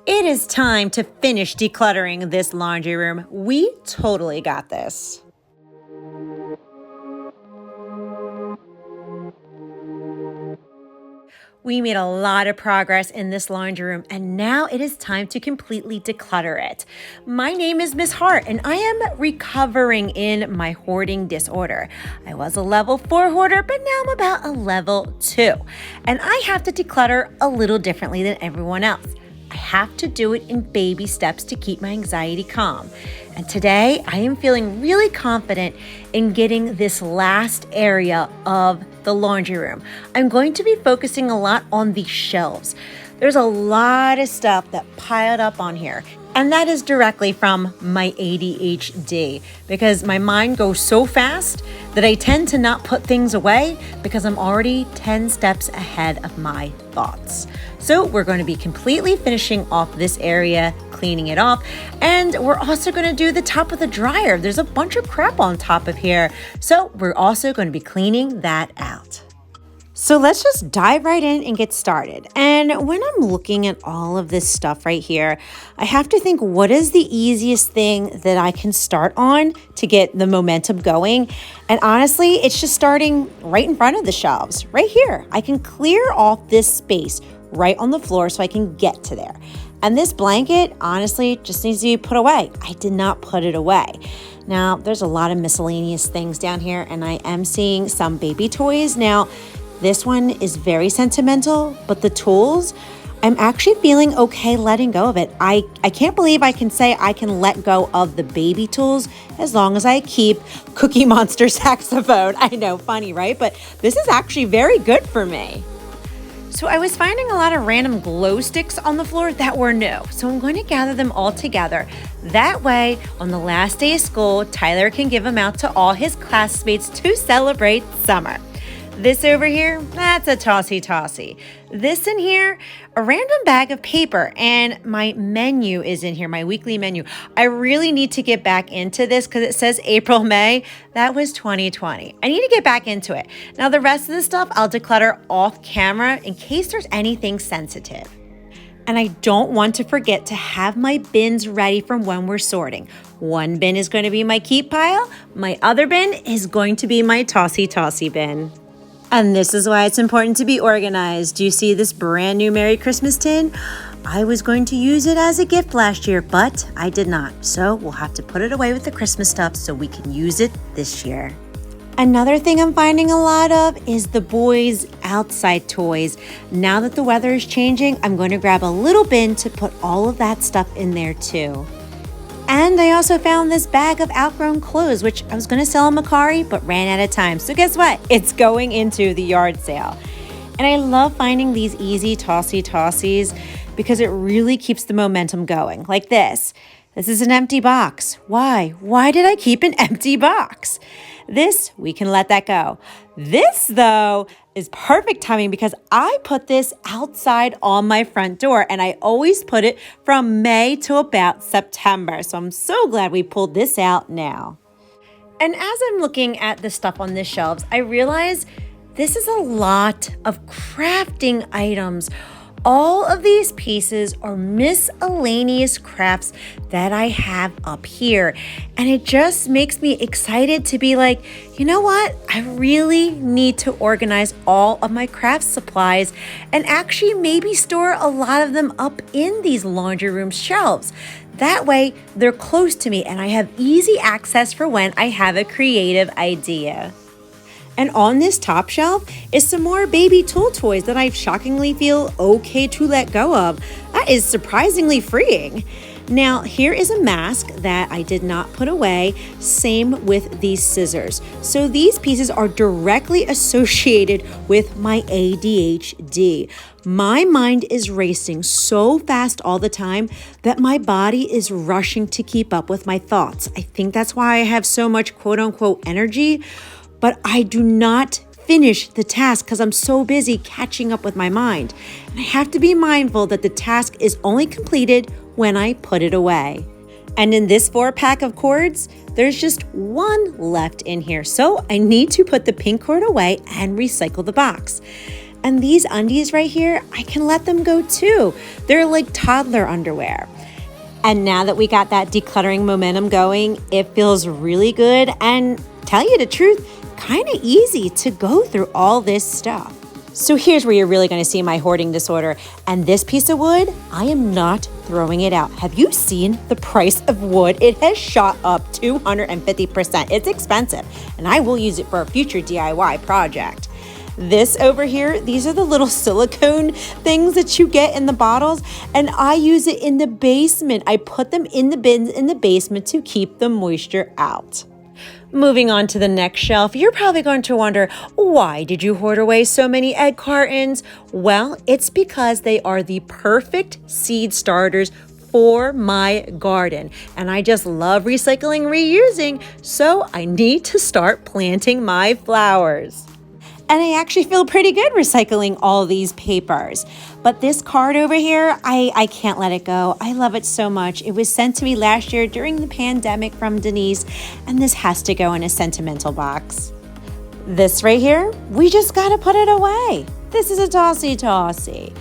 It is time to finish decluttering this laundry room. We totally got this. We made a lot of progress in this laundry room, and now it is time to completely declutter it. My name is Miss Hart, and I am recovering in my hoarding disorder. I was a level 4 hoarder, but now I'm about a level 2. And I have to declutter a little differently than everyone else. I have to do it in baby steps to keep my anxiety calm. And today I am feeling really confident in getting this last area of the laundry room. I'm going to be focusing a lot on the shelves. There's a lot of stuff that piled up on here. And that is directly from my ADHD because my mind goes so fast that I tend to not put things away because I'm already 10 steps ahead of my thoughts. So we're going to be completely finishing off this area, cleaning it off, and we're also going to do the top of the dryer. There's a bunch of crap on top of here. So we're also going to be cleaning that out. So let's just dive right in and get started. And when I'm looking at all of this stuff right here, I have to think, what is the easiest thing that I can start on to get the momentum going? And honestly, it's just starting right in front of the shelves, right here. I can clear off this space right on the floor so I can get to there. And this blanket, honestly, just needs to be put away. I did not put it away. Now, there's a lot of miscellaneous things down here, and I am seeing some baby toys. Now, this one is very sentimental, but the tools, I'm actually feeling okay letting go of it. I can't believe I can say I can let go of the baby tools as long as I keep Cookie Monster saxophone. I know, funny, right? But this is actually very good for me. So I was finding a lot of random glow sticks on the floor that were new. So I'm going to gather them all together. That way, on the last day of school, Tyler can give them out to all his classmates to celebrate summer. This over here, that's a tossy. This in here, a random bag of paper, and my menu is in here, my weekly menu. I really need to get back into this because it says April, May. That was 2020. I need to get back into it. Now the rest of the stuff I'll declutter off camera in case there's anything sensitive. And I don't want to forget to have my bins ready from when we're sorting. One bin is going to be my keep pile. My other bin is going to be my tossy bin. And this is why it's important to be organized. Do you see this brand new Merry Christmas tin? I was going to use it as a gift last year, but I did not. So we'll have to put it away with the Christmas stuff so we can use it this year. Another thing I'm finding a lot of is the boys' outside toys. Now that the weather is changing, I'm going to grab a little bin to put all of that stuff in there too. And I also found this bag of outgrown clothes, which I was going to sell on Macari, but ran out of time. So guess what? It's going into the yard sale. And I love finding these easy tossies because it really keeps the momentum going. Like this. This is an empty box. Why? Why did I keep an empty box? This, we can let that go. This, though, is perfect timing because I put this outside on my front door, and I always put it from May to about September. So I'm so glad we pulled this out now. And as I'm looking at the stuff on the shelves, I realize this is a lot of crafting items. All of these pieces are miscellaneous crafts that I have up here. And it just makes me excited to be like, you know what? I really need to organize all of my craft supplies and actually maybe store a lot of them up in these laundry room shelves. That way, they're close to me and I have easy access for when I have a creative idea. And on this top shelf is some more baby tool toys that I shockingly feel okay to let go of. That is surprisingly freeing. Now, here is a mask that I did not put away. Same with these scissors. So these pieces are directly associated with my ADHD. My mind is racing so fast all the time that my body is rushing to keep up with my thoughts. I think that's why I have so much quote unquote energy. But I do not finish the task because I'm so busy catching up with my mind. And I have to be mindful that the task is only completed when I put it away. And in this 4-pack of cords, there's just one left in here. So I need to put the pink cord away and recycle the box. And these undies right here, I can let them go too. They're like toddler underwear. And now that we got that decluttering momentum going, it feels really good and, tell you the truth, kind of easy to go through all this stuff. So here's where you're really going to see my hoarding disorder. And this piece of wood, I am not throwing it out. Have you seen the price of wood? It has shot up 250%. It's expensive, and I will use it for a future DIY project. This over here, these are the little silicone things that you get in the bottles, and I use it in the basement. I put them in the bins in the basement to keep the moisture out. Moving on to the next shelf, you're probably going to wonder, why did you hoard away so many egg cartons? Well, it's because they are the perfect seed starters for my garden. And I just love recycling, reusing, so I need to start planting my flowers. And I actually feel pretty good recycling all these papers. But this card over here, I can't let it go. I love it so much. It was sent to me last year during the pandemic from Denise, and this has to go in a sentimental box. This right here, we just gotta put it away. This is a tossy.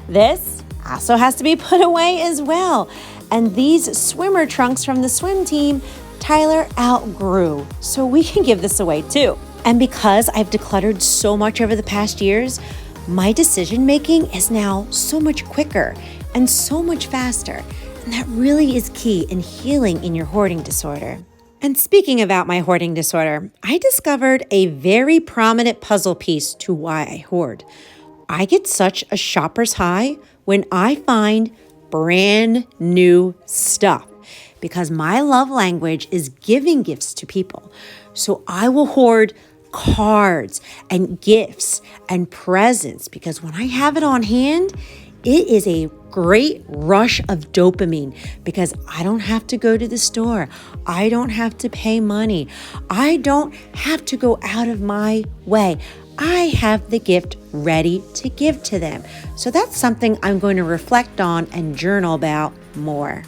This also has to be put away as well. And these swimmer trunks from the swim team, Tyler outgrew, so we can give this away too. And because I've decluttered so much over the past years, my decision making is now so much quicker and so much faster. And that really is key in healing in your hoarding disorder. And speaking about my hoarding disorder, I discovered a very prominent puzzle piece to why I hoard. I get such a shopper's high when I find brand new stuff, because my love language is giving gifts to people. So I will hoard cards and gifts and presents, because when I have it on hand, it is a great rush of dopamine, because I don't have to go to the store. I don't have to pay money. I don't have to go out of my way. I have the gift ready to give to them. So that's something I'm going to reflect on and journal about more.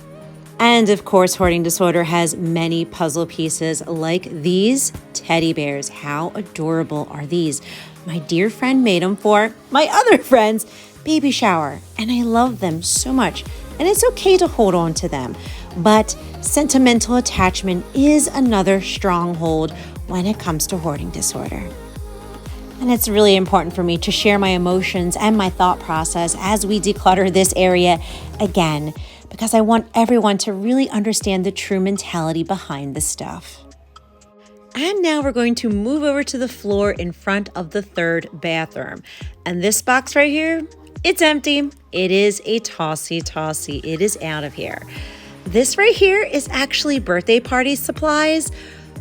And of course, hoarding disorder has many puzzle pieces like these teddy bears. How adorable are these? My dear friend made them for my other friend's baby shower, and I love them so much. And it's okay to hold on to them, but sentimental attachment is another stronghold when it comes to hoarding disorder. And it's really important for me to share my emotions and my thought process as we declutter this area again, because I want everyone to really understand the true mentality behind the stuff. And now we're going to move over to the floor in front of the third bathroom. And this box right here, it's empty. It is a tossy. It is out of here. This right here is actually birthday party supplies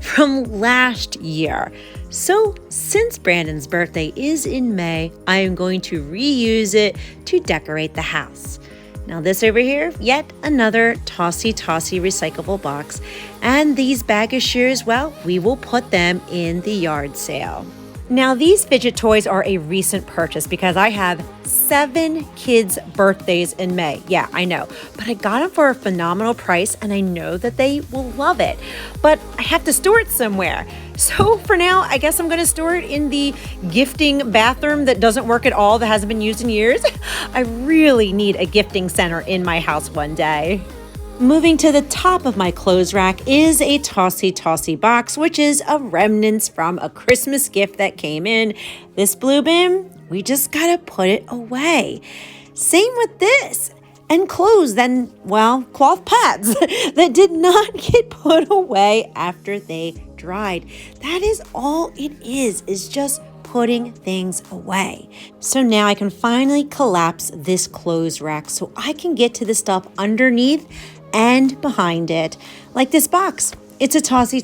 from last year. So since Brandon's birthday is in May, I am going to reuse it to decorate the house. Now this over here, yet another tossy recyclable box. And these bag of shears, well, we will put them in the yard sale. Now these fidget toys are a recent purchase because I have 7 kids' birthdays in May. Yeah, I know, but I got them for a phenomenal price and I know that they will love it, but I have to store it somewhere. So for now, I guess I'm gonna store it in the gifting bathroom that doesn't work at all, that hasn't been used in years. I really need a gifting center in my house one day. Moving to the top of my clothes rack is a tossy box, which is a remnants from a Christmas gift that came in. This blue bin, we just gotta put it away. Same with this. And clothes, then, well, cloth pads that did not get put away after they dried. That is all it is just putting things away. So now I can finally collapse this clothes rack so I can get to the stuff underneath and behind it. Like this box. It's a tossy.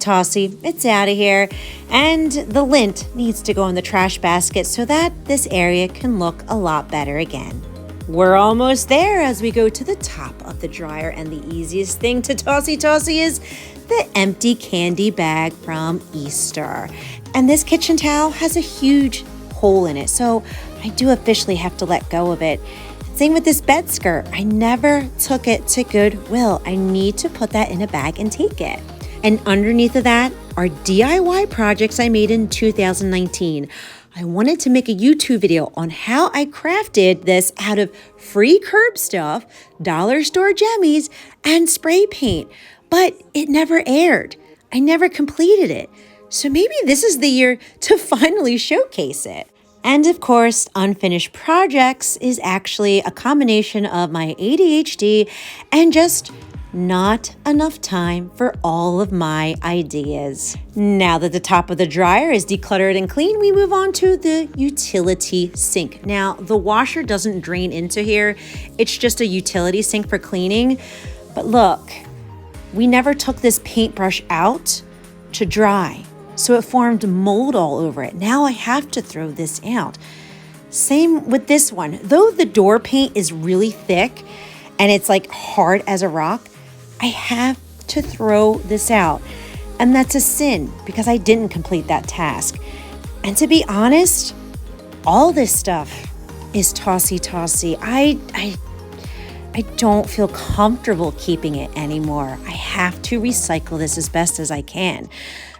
It's out of here. And the lint needs to go in the trash basket so that this area can look a lot better again. We're almost there as we go to the top of the dryer, and the easiest thing to tossy is the empty candy bag from Easter. And this kitchen towel has a huge hole in it, so I do officially have to let go of it. Same with this bed skirt. I never took it to Goodwill. I need to put that in a bag and take it. And underneath of that are DIY projects I made in 2019. I wanted to make a YouTube video on how I crafted this out of free curb stuff, dollar store jammies, and spray paint, but it never aired. I never completed it. So maybe this is the year to finally showcase it. And of course, unfinished projects is actually a combination of my ADHD and just not enough time for all of my ideas. Now that the top of the dryer is decluttered and clean, we move on to the utility sink. Now, the washer doesn't drain into here. It's just a utility sink for cleaning. But look, we never took this paintbrush out to dry, so it formed mold all over it. Now I have to throw this out. Same with this one. Though the door paint is really thick and it's like hard as a rock, I have to throw this out. And that's a sin because I didn't complete that task. And to be honest, all this stuff is tossy-tossy. I don't feel comfortable keeping it anymore. I have to recycle this as best as I can.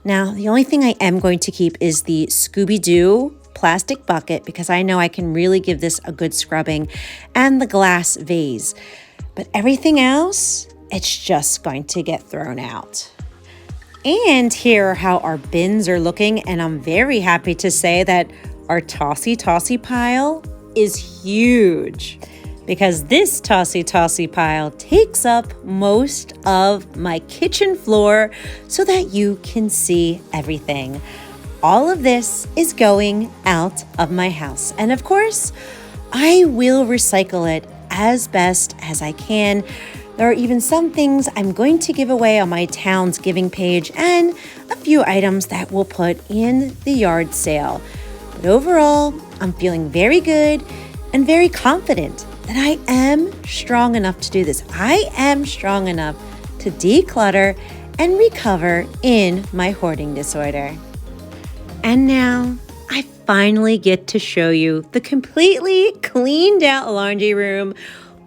Now, the only thing I am going to keep is the Scooby-Doo plastic bucket because I know I can really give this a good scrubbing, and the glass vase. But everything else, it's just going to get thrown out. And here are how our bins are looking, and I'm very happy to say that our tossy-tossy pile is huge because this tossy-tossy pile takes up most of my kitchen floor so that you can see everything. All of this is going out of my house. And of course, I will recycle it as best as I can. There are even some things I'm going to give away on my town's giving page and a few items that we'll put in the yard sale. But overall, I'm feeling very good and very confident that I am strong enough to do this. I am strong enough to declutter and recover in my hoarding disorder. And now I finally get to show you the completely cleaned out laundry room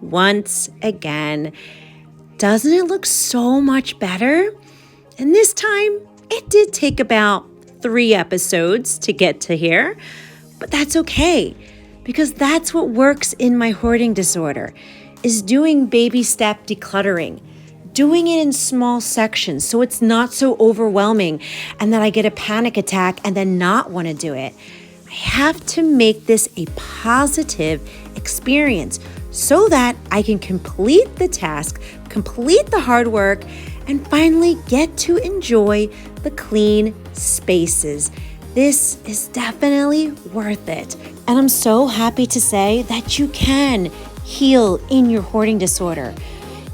once again. Doesn't it look so much better? And this time, it did take about 3 episodes to get to here, but that's okay because that's what works in my hoarding disorder, is doing baby step decluttering, doing it in small sections so it's not so overwhelming and that I get a panic attack and then not want to do it. I have to make this a positive experience so that I can complete the task, complete the hard work, and finally get to enjoy the clean spaces. This is definitely worth it. And I'm so happy to say that you can heal in your hoarding disorder.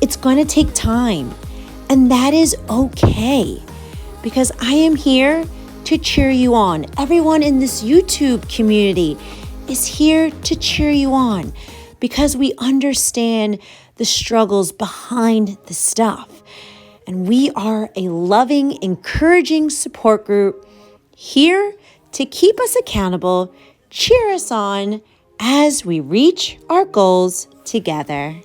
It's going to take time, and that is okay because I am here to cheer you on. Everyone in this YouTube community is here to cheer you on because we understand the struggles behind the stuff. And we are a loving, encouraging support group here to keep us accountable, cheer us on as we reach our goals together.